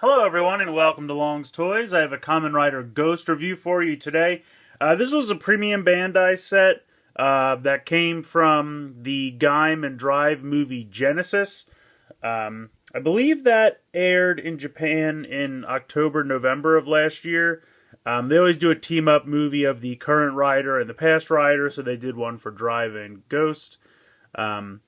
Hello everyone and welcome to Long's Toys. I have a Kamen Rider Ghost review for you today. This was a premium Bandai set that came from the Ganma and Drive movie Genesis. I believe that aired in Japan in October, November of last year. They always do a team-up movie of the current rider and the past rider, so they did one for Drive and Ghost. So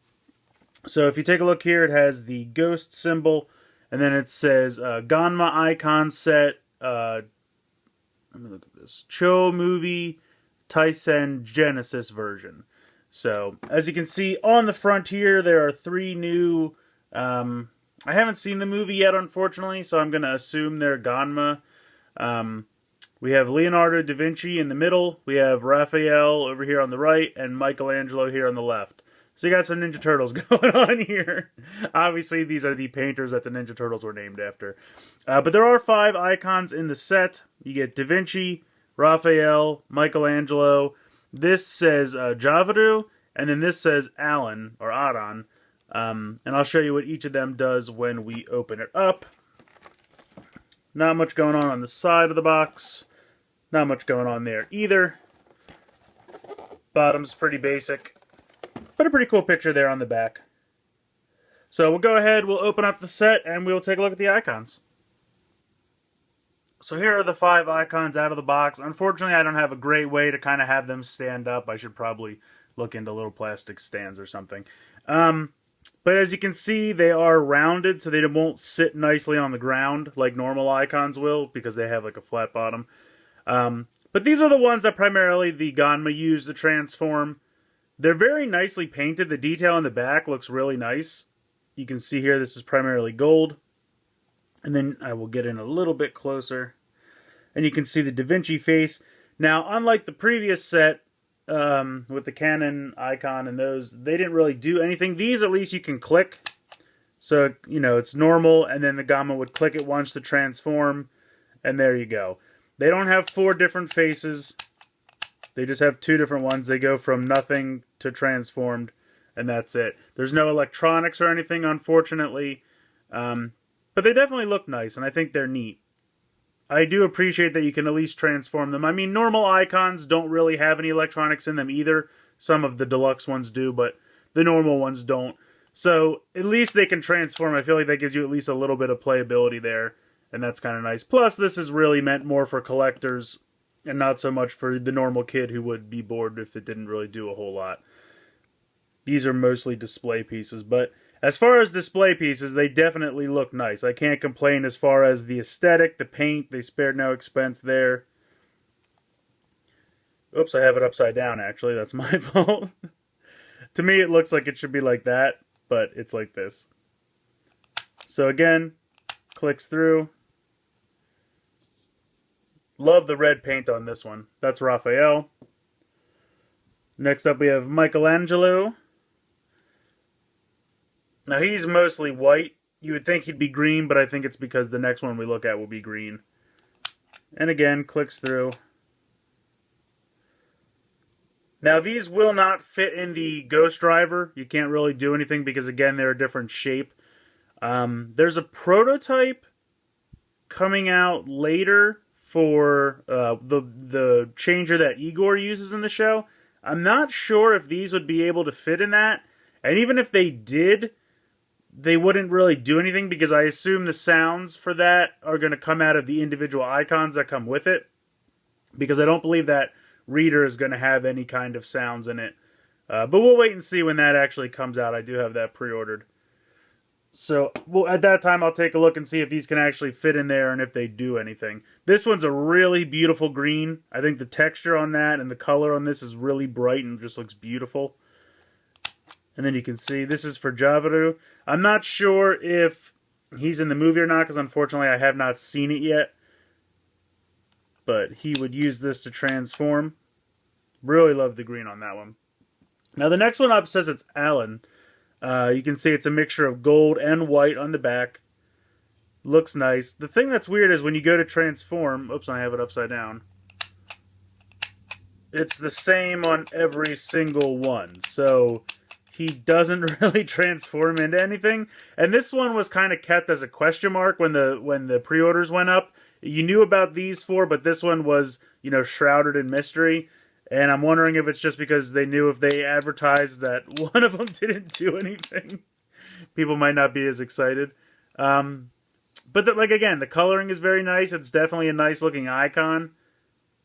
if you take a look here, it has the Ghost symbol. And then it says Ganma Eyecon set. Let me look at this. Cho movie Taisen Genesis version. So as you can see on the front here, there are three new. I haven't seen the movie yet, unfortunately, so I'm going to assume they're Ganma. We have Leonardo da Vinci in the middle. We have Raphael over here on the right, and Michelangelo here on the left. So you got some Ninja Turtles going on here. Obviously, these are the painters that the Ninja Turtles were named after. But there are 5 icons in the set. You get Da Vinci, Raphael, Michelangelo. This says Javaru, and then this says Alan, or Adon. And I'll show you what each of them does when we open it up. Not much going on the side of the box. Not much going on there either. Bottom's pretty basic. But a pretty cool picture there on the back. So we'll go ahead, we'll open up the set, and we'll take a look at the icons. So here are the 5 icons out of the box. Unfortunately, I don't have a great way to kind of have them stand up. I should probably look into little plastic stands or something. But as you can see, they are rounded, so they won't sit nicely on the ground like normal icons will, because they have like a flat bottom. But these are the ones that primarily the Ganma use to transform. They're very nicely painted. The detail on the back looks really nice. You can see here this is primarily gold. And then I will get in a little bit closer. And you can see the Da Vinci face. Now, unlike the previous set with the Canon icon and those, they didn't really do anything. These, at least, you can click. So, you know, it's normal. And then the Ganma would click it once to transform. And there you go. They don't have 4 different faces. They just have 2 different ones. They go from nothing to transformed, and that's it. There's no electronics or anything, unfortunately. But they definitely look nice, and I think they're neat. I do appreciate that you can at least transform them. I mean, normal icons don't really have any electronics in them either. Some of the deluxe ones do, but the normal ones don't. So at least they can transform. I feel like that gives you at least a little bit of playability there, and that's kind of nice. Plus, this is really meant more for collectors and not so much for the normal kid who would be bored if it didn't really do a whole lot. These are mostly display pieces, but as far as display pieces, they definitely look nice. I can't complain as far as the aesthetic, the paint. They spared no expense there. Oops, I have it upside down, actually. That's my fault. To me, it looks like it should be like that, but it's like this. So again, clicks through. Love the red paint on this one. That's Raphael. Next up we have Michelangelo. Now he's mostly white. You would think he'd be green, but I think it's because the next one we look at will be green. And again, clicks through. Now these will not fit in the Ghost Driver. You can't really do anything because again they're a different shape. There's a prototype coming out later for the changer that Igor uses in the show. I'm not sure if these would be able to fit in that. And even if they did, they wouldn't really do anything because I assume the sounds for that are going to come out of the individual icons that come with it. Because I don't believe that reader is going to have any kind of sounds in it. But we'll wait and see when that actually comes out. I do have that pre-ordered. So, well, at that time, I'll take a look and see if these can actually fit in there and if they do anything. This one's a really beautiful green. I think the texture on that and the color on this is really bright and just looks beautiful. And then you can see this is for Javaru. I'm not sure if he's in the movie or not because unfortunately I have not seen it yet. But he would use this to transform. Really love the green on that one. Now the next one up says it's Alan. You can see it's a mixture of gold and white on the back. Looks nice. The thing that's weird is when you go to transform... Oops, I have it upside down. It's the same on every single one. So he doesn't really transform into anything. And this one was kind of kept as a question mark when the pre-orders went up. You knew about these four, but this one was, you know, shrouded in mystery. And I'm wondering if it's just because they knew if they advertised that one of them didn't do anything, people might not be as excited. But like again, the coloring is very nice. It's definitely a nice looking Eyecon.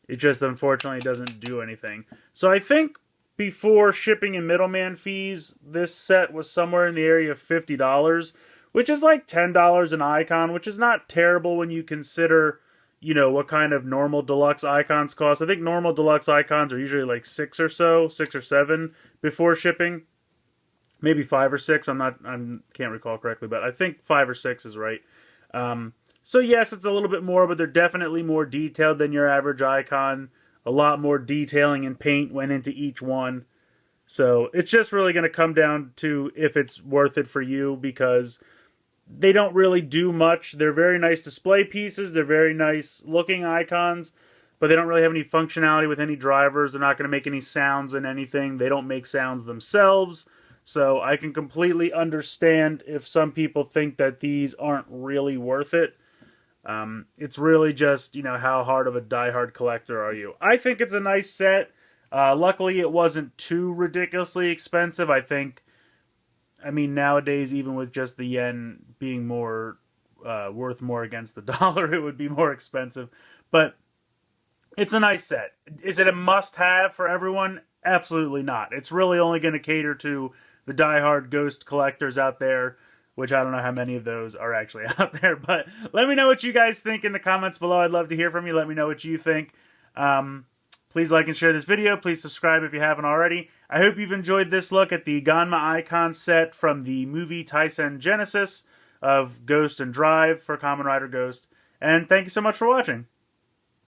It just unfortunately doesn't do anything. So I think before shipping and middleman fees, this set was somewhere in the area of $50, which is like $10 an Eyecon, which is not terrible when you consider, you know, what kind of normal deluxe Eyecons cost. I think normal deluxe Eyecons are usually like 6 or 7 before shipping. Maybe 5 or 6. I can't recall correctly, but I think 5 or 6 is right. So yes, it's a little bit more, but they're definitely more detailed than your average Eyecon. A lot more detailing and paint went into each one. So it's just really going to come down to if it's worth it for you, because they don't really do much. They're very nice display pieces. They're very nice looking Eyecons, but they don't really have any functionality with any drivers. They're not going to make any sounds in anything. They don't make sounds themselves. So I can completely understand if some people think that these aren't really worth it. It's really just, you know, how hard of a diehard collector are you? I think it's a nice set. Luckily, it wasn't too ridiculously expensive. I mean, nowadays, even with just the yen being more worth more against the dollar, it would be more expensive. But it's a nice set. Is it a must-have for everyone? Absolutely not. It's really only going to cater to the diehard Ghost collectors out there, which I don't know how many of those are actually out there. But let me know what you guys think in the comments below. I'd love to hear from you. Let me know what you think. Please like and share this video. Please subscribe if you haven't already. I hope you've enjoyed this look at the Ganma Eyecon set from the movie Taisen Genesis of Ghost and Drive for Kamen Rider Ghost. And thank you so much for watching.